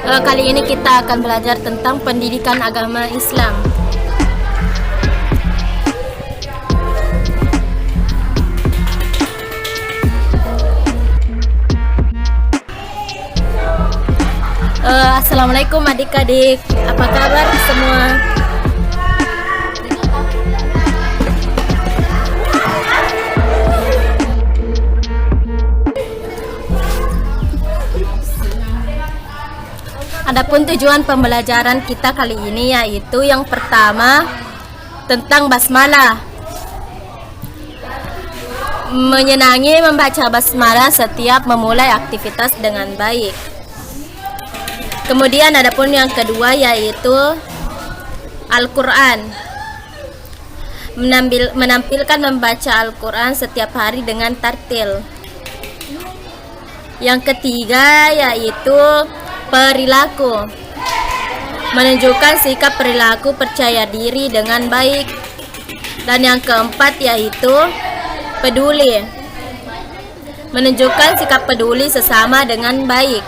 Kali ini kita akan belajar tentang pendidikan agama Islam. Assalamualaikum adik-adik, apa kabar semua? Adapun tujuan pembelajaran kita kali ini yaitu yang pertama tentang basmalah. Menyenangi membaca basmalah setiap memulai aktivitas dengan baik. Kemudian adapun yang kedua yaitu Al-Quran. Menampilkan membaca Al-Quran setiap hari dengan tartil. Yang ketiga yaitu perilaku, menunjukkan sikap perilaku percaya diri dengan baik. Dan yang keempat yaitu peduli, menunjukkan sikap peduli sesama dengan baik.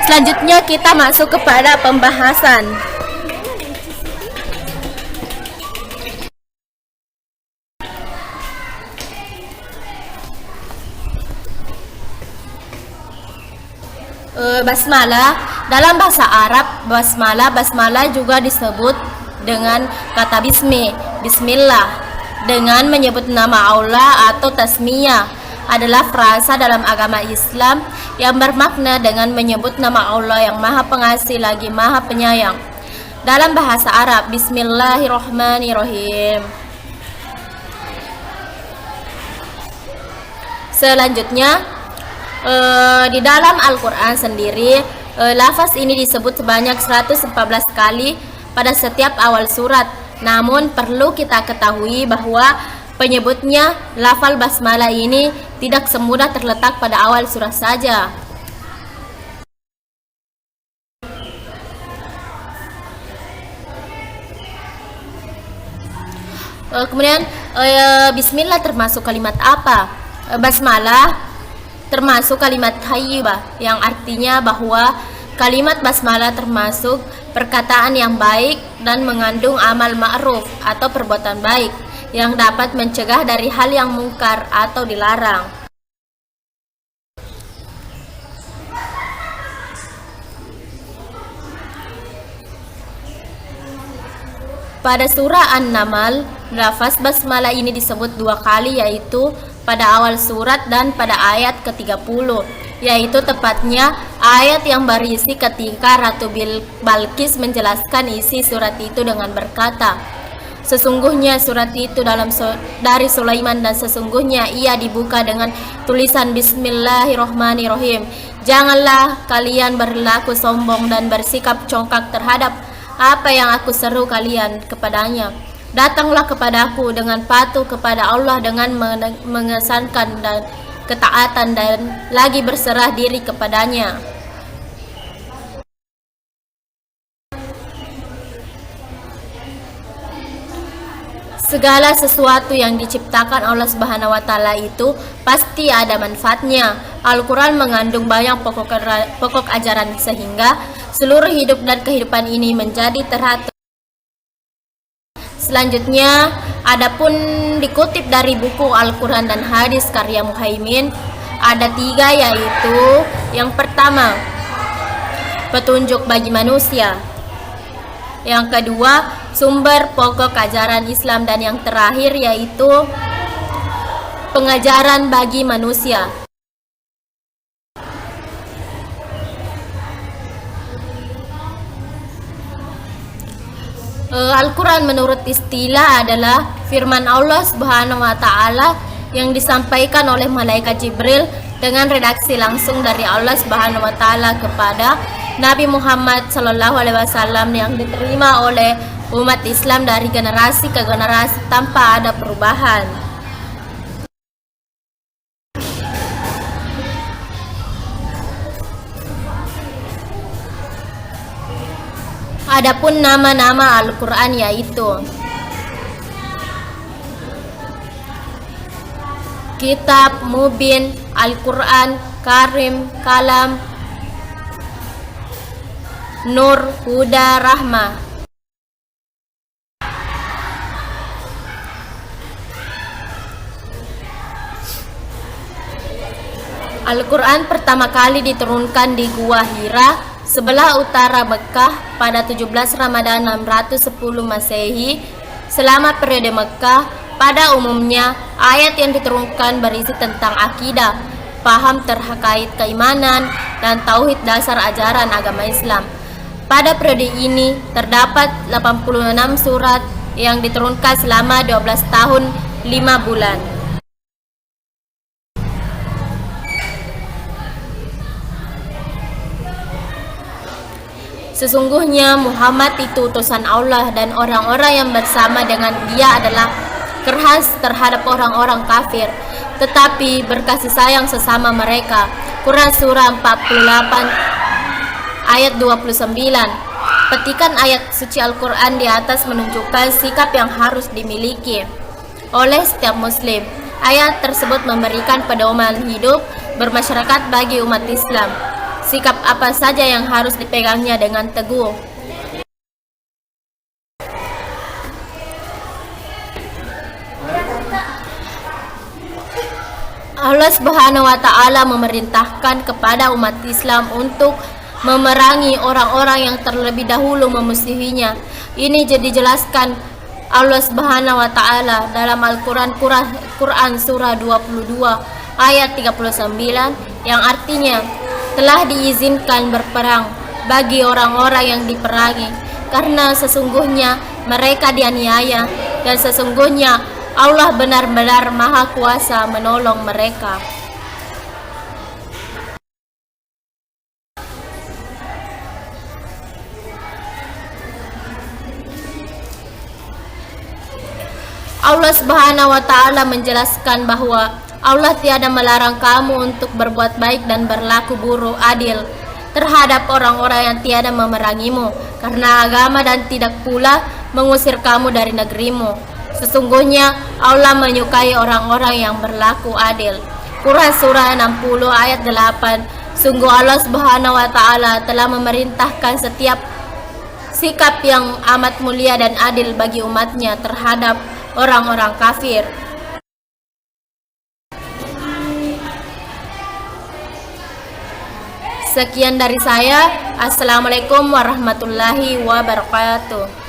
Selanjutnya kita masuk kepada pembahasan. Basmalah. Dalam bahasa Arab, basmalah juga disebut dengan kata bismillah. Dengan menyebut nama Allah atau tasmiyah adalah frasa dalam agama Islam yang bermakna dengan menyebut nama Allah yang Maha Pengasih lagi Maha Penyayang. Dalam bahasa Arab, Bismillahirrahmanirrahim. Selanjutnya, di dalam Al-Quran sendiri, lafaz ini disebut sebanyak 114 kali pada setiap awal surat. Namun perlu kita ketahui bahwa penyebutnya lafal basmalah ini tidak semudah terletak pada awal surat saja. Kemudian bismillah termasuk kalimat apa? Basmalah termasuk kalimat thayyibah yang artinya bahwa kalimat basmalah termasuk perkataan yang baik dan mengandung amal ma'ruf atau perbuatan baik yang dapat mencegah dari hal yang mungkar atau dilarang. Pada surah An-Naml, lafaz basmalah ini disebut 2 kali, yaitu pada awal surat dan pada ayat ke-30, yaitu tepatnya ayat yang berisi ketika Ratu Balqis menjelaskan isi surat itu dengan berkata, sesungguhnya surat itu dari Sulaiman dan sesungguhnya ia dibuka dengan tulisan Bismillahirrahmanirrahim. Janganlah kalian berlaku sombong dan bersikap congkak terhadap apa yang aku seru kalian kepadanya. Datanglah kepadaku dengan patuh kepada Allah dengan mengesankan dan ketaatan dan lagi berserah diri kepadanya. Segala sesuatu yang diciptakan Allah Subhanahu wa taala itu pasti ada manfaatnya. Al-Quran mengandung banyak pokok ajaran sehingga seluruh hidup dan kehidupan ini menjadi teratur. Selanjutnya, adapun dikutip dari buku Al-Quran dan Hadis karya Muhaimin, ada 3, yaitu yang pertama, petunjuk bagi manusia. Yang kedua, sumber pokok ajaran Islam, dan yang terakhir yaitu pengajaran bagi manusia. Al-Quran menurut istilah adalah firman Allah Subhanahu wa taala yang disampaikan oleh malaikat Jibril dengan redaksi langsung dari Allah Subhanahu wa taala kepada Nabi Muhammad SAW yang diterima oleh umat Islam dari generasi ke generasi tanpa ada perubahan. Adapun nama-nama Al-Quran yaitu Kitab, Mubin, Al-Quran, Karim, Kalam, Nur, Huda, Rahmah. Al-Quran pertama kali diturunkan di Gua Hira sebelah utara Mekah pada 17 Ramadan 610 Masehi. Selama periode Mekah, pada umumnya ayat yang diturunkan berisi tentang akidah, paham terkait keimanan, dan tauhid dasar ajaran agama Islam. Pada periode ini terdapat 86 surat yang diturunkan selama 12 tahun 5 bulan. Sesungguhnya Muhammad itu utusan Allah dan orang-orang yang bersama dengan dia adalah keras terhadap orang-orang kafir, tetapi berkasih sayang sesama mereka. Quran Surah 48 ayat 29. Petikan ayat suci Al-Quran di atas menunjukkan sikap yang harus dimiliki oleh setiap muslim. Ayat tersebut memberikan pedoman hidup bermasyarakat bagi umat Islam. Sikap apa saja yang harus dipegangnya dengan teguh. Allah Subhanahu wa Ta'ala memerintahkan kepada umat Islam untuk memerangi orang-orang yang terlebih dahulu memusuhinya. Ini jadi dijelaskan Allah Subhanahu wa Ta'ala dalam Al-Quran Surah 22 ayat 39 yang artinya telah diizinkan berperang bagi orang-orang yang diperangi, karena sesungguhnya mereka dianiaya dan sesungguhnya Allah benar-benar Maha Kuasa menolong mereka. Allah Subhanahu wa Ta'ala menjelaskan bahwa Allah tiada melarang kamu untuk berbuat baik dan berlaku buruk adil terhadap orang-orang yang tiada memerangimu karena agama dan tidak pula mengusir kamu dari negerimu. Sesungguhnya Allah menyukai orang-orang yang berlaku adil. Quran Surah 60 ayat 8. Sungguh Allah Subhanahu wa Ta'ala telah memerintahkan setiap sikap yang amat mulia dan adil bagi umatnya terhadap orang-orang kafir. Sekian dari saya. Assalamualaikum warahmatullahi wabarakatuh.